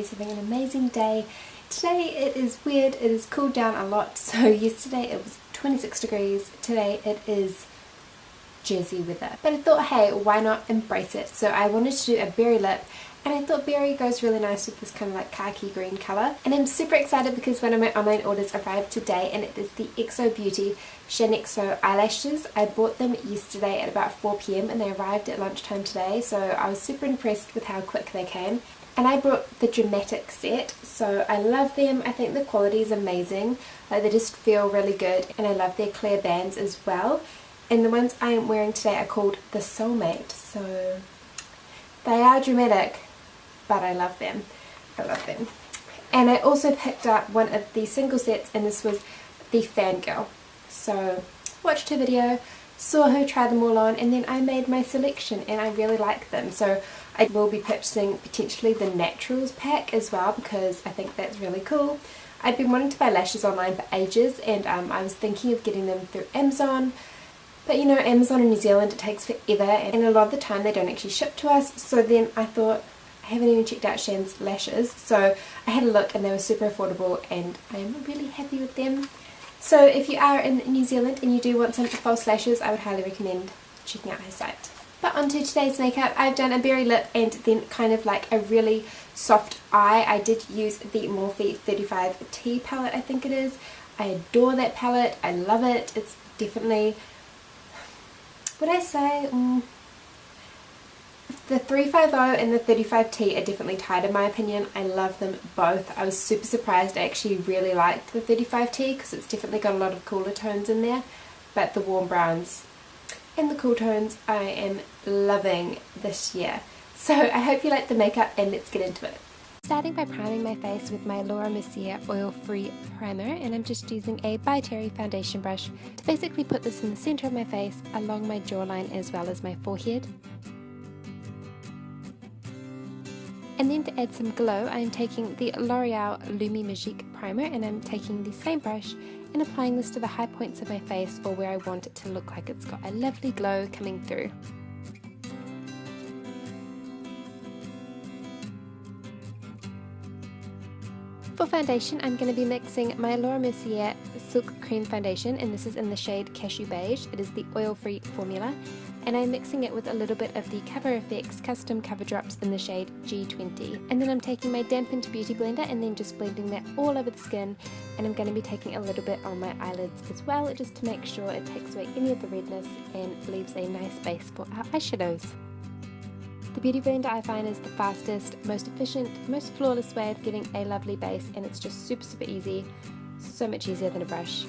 everybody's having an amazing day. Today it is weird, it has cooled down a lot. So yesterday it was 26 degrees, today it is Jersey weather. But I thought, hey, why not embrace it? So I wanted to do a berry lip, and I thought berry goes really nice with this kind of like khaki green colour. And I'm super excited because one of my online orders arrived today, and it is the xobeauty Shaaanxo eyelashes. I bought them yesterday at about 4 PM and they arrived at lunchtime today, so I was super impressed with how quick they came. And I brought the dramatic set, so I love them. I think the quality is amazing. They just feel really good, and I love their clear bands as well. And the ones I am wearing today are called the Soulmate, so they are dramatic, but I love them. I love them. And I also picked up one of the single sets, and this was the Fangirl. So watched her video, saw her try them all on, and then I made my selection, and I really like them. So I will be purchasing potentially the Naturals pack as well, because I think that's really cool. I've been wanting to buy lashes online for ages, and I was thinking of getting them through Amazon. But you know, Amazon in New Zealand, it takes forever, and a lot of the time they don't actually ship to us. So then I thought, I haven't even checked out Shaaan's lashes, so I had a look and they were super affordable, and I'm really happy with them. So if you are in New Zealand and you do want some false lashes, I would highly recommend checking out her site. But onto today's makeup. I've done a berry lip and then kind of like a really soft eye. I did use the Morphe 35T palette, I think it is. I adore that palette. I love it. It's definitely, would I say, the 350 and the 35T are definitely tied in my opinion. I love them both. I was super surprised. I actually really liked the 35T because it's definitely got a lot of cooler tones in there. But the warm browns and the cool tones I am loving this year. So I hope you like the makeup, and let's get into it. Starting by priming my face with my Mercier oil-free primer, and I'm just using a BITTEN foundation brush to basically put this in the center of my face, along my jawline as well as my forehead. And then to add some glow, I'm taking the L'Oreal Lumi Magique primer, and I'm taking the same brush and applying this to the high points of my face, or where I want it to look like it's got a lovely glow coming through. For foundation, I'm going to be mixing my Mercier Silk Cream Foundation, and this is in the shade Cashew Beige. It is the oil-free formula, and I'm mixing it with a little bit of the Cover FX Custom Cover Drops in the shade G20. And then I'm taking my dampened beauty blender and then just blending that all over the skin, and I'm going to be taking a little bit on my eyelids as well, just to make sure it takes away any of the redness and leaves a nice base for our eyeshadows. The beauty blender I find is the fastest, most efficient, most flawless way of getting a lovely base, and it's just super easy, so much easier than a brush.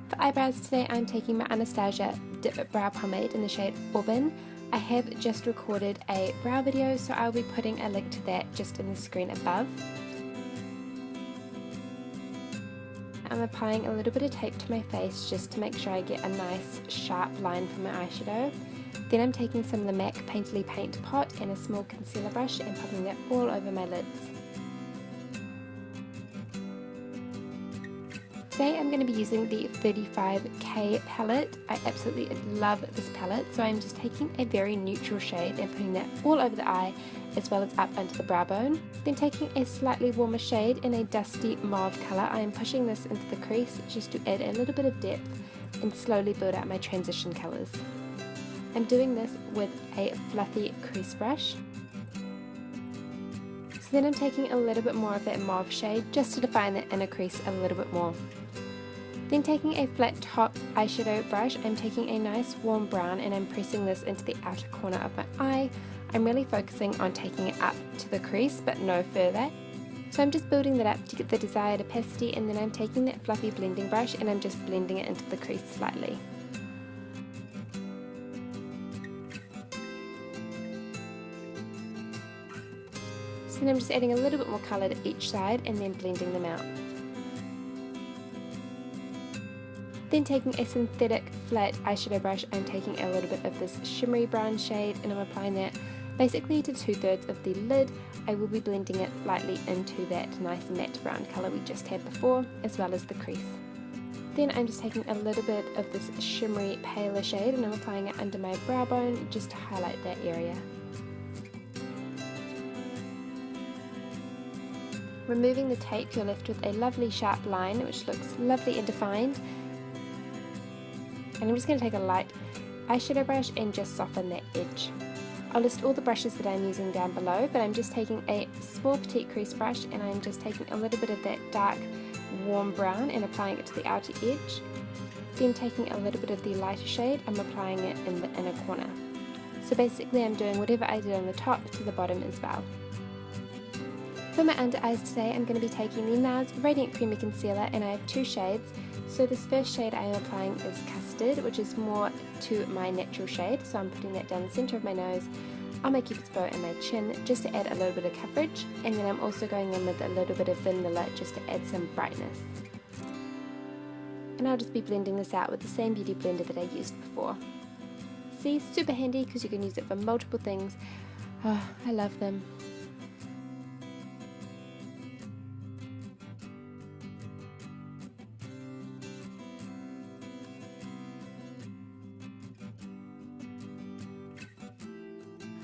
For eyebrows today, I'm taking my Anastasia Dip Brow Pomade in the shade Auburn. I have just recorded a brow video, so I'll be putting a link to that just in the screen above. I'm applying a little bit of tape to my face just to make sure I get a nice sharp line for my eyeshadow. Then I'm taking some of the MAC Painterly Paint Pot and a small concealer brush and popping that all over my lids. Today I'm going to be using the 35K palette. I absolutely love this palette, so I'm just taking a very neutral shade and putting that all over the eye as well as up under the brow bone. Then taking a slightly warmer shade in a dusty mauve colour, I am pushing this into the crease just to add a little bit of depth and slowly build out my transition colours. I'm doing this with a fluffy crease brush. So then I'm taking a little bit more of that mauve shade just to define that inner crease a little bit more. Then taking a flat top eyeshadow brush, I'm taking a nice warm brown and I'm pressing this into the outer corner of my eye. I'm really focusing on taking it up to the crease but no further. So I'm just building that up to get the desired opacity, and then I'm taking that fluffy blending brush and I'm just blending it into the crease slightly. So then I'm just adding a little bit more colour to each side and then blending them out. Then taking a synthetic flat eyeshadow brush, I'm taking a little bit of this shimmery brown shade and I'm applying that basically to 2/3 of the lid. I will be blending it lightly into that nice matte brown colour we just had before, as well as the crease. Then I'm just taking a little bit of this shimmery paler shade and I'm applying it under my brow bone just to highlight that area. Removing the tape, you're left with a lovely sharp line which looks lovely and defined. And I'm just going to take a light eyeshadow brush and just soften that edge. I'll list all the brushes that I'm using down below, but I'm just taking a small Petite crease brush and I'm just taking a little bit of that dark warm brown and applying it to the outer edge. Then taking a little bit of the lighter shade, I'm applying it in the inner corner. So basically I'm doing whatever I did on the top to the bottom as well. For my under eyes today, I'm going to be taking the Nars Radiant Creamy Concealer, and I have two shades. So this first shade I am applying is Custard, which is more to my natural shade, so I'm putting that down the centre of my nose, on my cupid's bow and my chin, just to add a little bit of coverage, and then I'm also going in with a little bit of vanilla just to add some brightness. And I'll just be blending this out with the same beauty blender that I used before. See, super handy because you can use it for multiple things. Oh, I love them.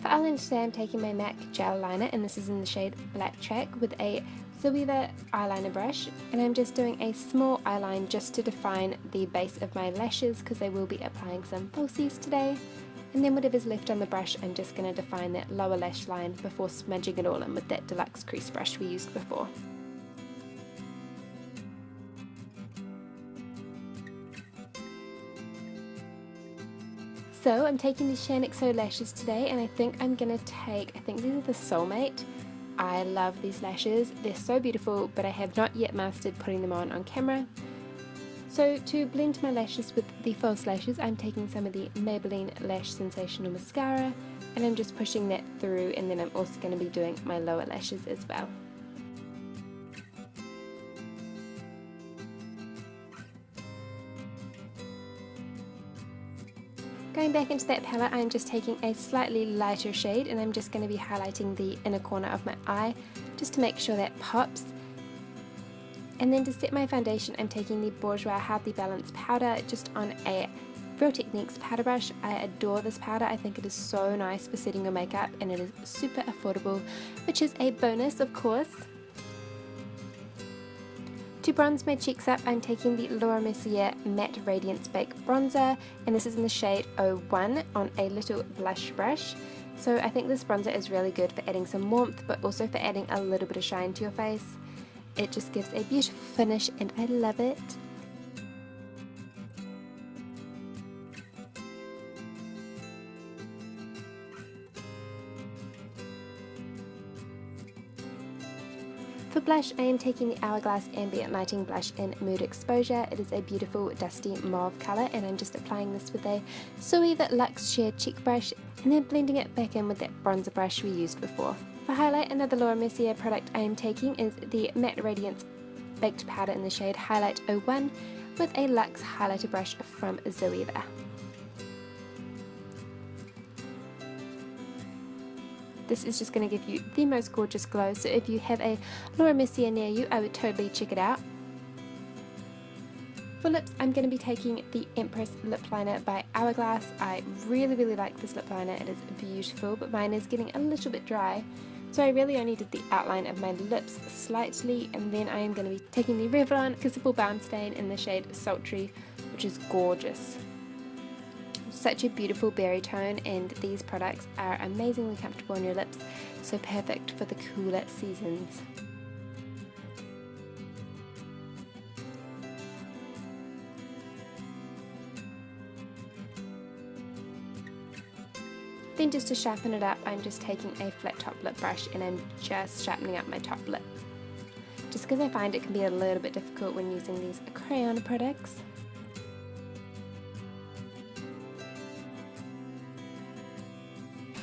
For eyeliner today, I'm taking my MAC gel liner, and this is in the shade Black Track, with a Zoeva eyeliner brush, and I'm just doing a small eyeline just to define the base of my lashes because they will be applying some falsies today. And then whatever's left on the brush, I'm just going to define that lower lash line before smudging it all in with that Deluxe crease brush we used before. So I'm taking the Shaaanxo lashes today, and I think I'm going to take, I think these are the Soulmate. I love these lashes, they're so beautiful, but I have not yet mastered putting them on camera. So to blend my lashes with the false lashes, I'm taking some of the Maybelline Lash Sensational Mascara, and I'm just pushing that through, and then I'm also going to be doing my lower lashes as well. Going back into that palette, I'm just taking a slightly lighter shade, and I'm just going to be highlighting the inner corner of my eye just to make sure that pops. And then to set my foundation, I'm taking the Bourjois Healthy Balance powder just on a Real Techniques powder brush. I adore this powder. I think it is so nice for setting your makeup, and it is super affordable, which is a bonus, of course. To bronze my cheeks up, I'm taking the Mercier Matte Radiance Bake Bronzer, and this is in the shade 01 on a little blush brush. So I think this bronzer is really good for adding some warmth, but also for adding a little bit of shine to your face. It just gives a beautiful finish, and I love it. For blush, I am taking the Hourglass Ambient Lighting Blush in Mood Exposure. It is a beautiful dusty mauve colour, and I'm just applying this with a Zoeva Luxe Sheer Cheek Brush, and then blending it back in with that bronzer brush we used before. For highlight, another Mercier product I am taking is the Matte Radiance Baked Powder in the shade Highlight 01 with a Luxe highlighter brush from Zoeva. This is just going to give you the most gorgeous glow, so if you have a Mercier near you, I would totally check it out. For lips, I'm going to be taking the Empress Lip Liner by Hourglass. I really like this lip liner, it is beautiful, but mine is getting a little bit dry. So I really only did the outline of my lips slightly, and then I am going to be taking the Revlon Kissable Balm Stain in the shade Sultry, which is gorgeous. Such a beautiful berry tone, and these products are amazingly comfortable on your lips, so perfect for the cooler seasons. Then just to sharpen it up, I'm just taking a flat top lip brush, and I'm just sharpening up my top lip. Just because I find it can be a little bit difficult when using these crayon products.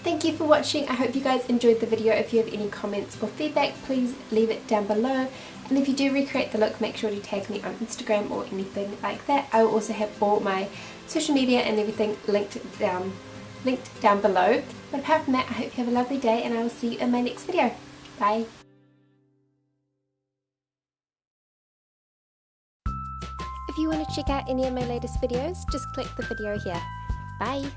Thank you for watching. I hope you guys enjoyed the video. If you have any comments or feedback, please leave it down below. And if you do recreate the look, make sure to tag me on Instagram or anything like that. I will also have all my social media and everything linked down below. But apart from that, I hope you have a lovely day, and I will see you in my next video. Bye. If you want to check out any of my latest videos, just click the video here. Bye.